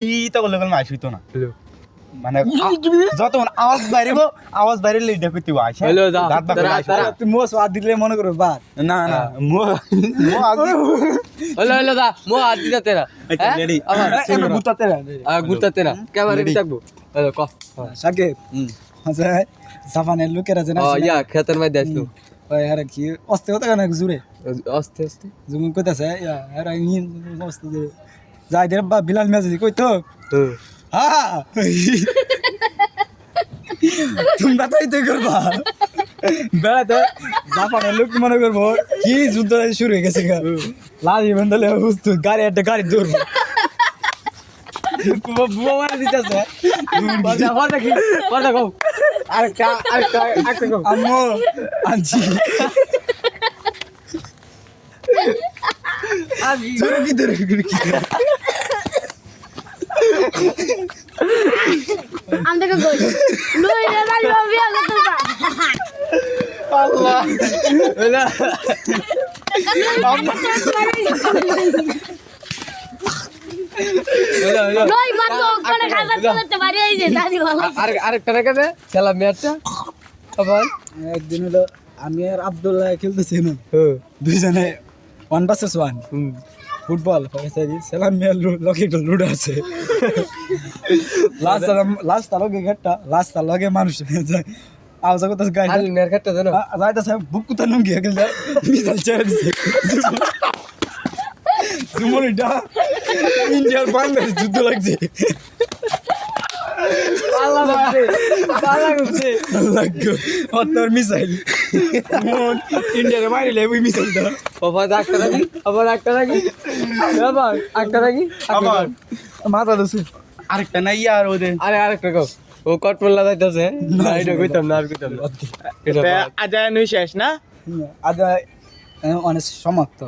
ইটা করলে মাছ হইতো না মানে যতক্ষণ আওয়াজ বাইরে লিডা করতে আসে তুই মোস হাত দিলে মনে করো বাদ না না হলো দা মো হাত দিতে তেরা রেডি গুতাতে না ক্যামেরা দেখবো হলো ক সাকে আচ্ছা জাপানের লোকেরা জানা ইয়া খেতের মধ্যে আসলো ওই আরে কি অস্তে হতে কেন জুড়ে আস্তে আস্তে জুম কইতাছে ইয়া আরে নিন অস্তে যে যাই দে বা বিলাল মেজি কই তো হ্যাঁ তোমরা তো এইটাই করবা বেড়াতে জাপানের লোক মনে করবো কি যুদ্ধ শুরু হয়ে গেছে লাজি বন্ধলে বুঝতো গাড়ি একটা গাড়ি ধরবো বুয়া মারা দিতেছে আরেকটা আম্মু আনছি জোরে কি ধরে কি Anda ke gol. Lu ya tadi mau bilang gitu Pak. আল্লাহ হলো Doi batu kone kagak tuh mari aja tadi malam. আরেকটা রেখে দে খেলা ম্যাচটা আবার একদিন হলো আমি আর আব্দুল্লাহ খেলতেছি না দুইজনে 1 vs 1 ফুটবল সেলাম মেল লগে লুডো আছে লাস্ট লগে গেটটা লাস্ট লগে মানুষ আওয়াজ করতেছে গাড়ি আলি নের খেতে জানো যাইতেছে বুক কুতা নুঙ্গি গেল মিসাইল ছেড়ে দিছে জুমনিটা ইন্ডিয়ার বাংলাদেশ যুদ্ধ লাগছে মিসাইল ইন্ডিয়ার বাইরে ওই মিসাইলটা আবার একটা নাকি আবার মাথা দোষে আরেকটা নাই আর ওদের আরেকটা কও ও কট পড়লা যাইতাছে না এটা কইতাম না আর কইতাম না এটা আজ শেষ না আজ অনেক সমাপ্ত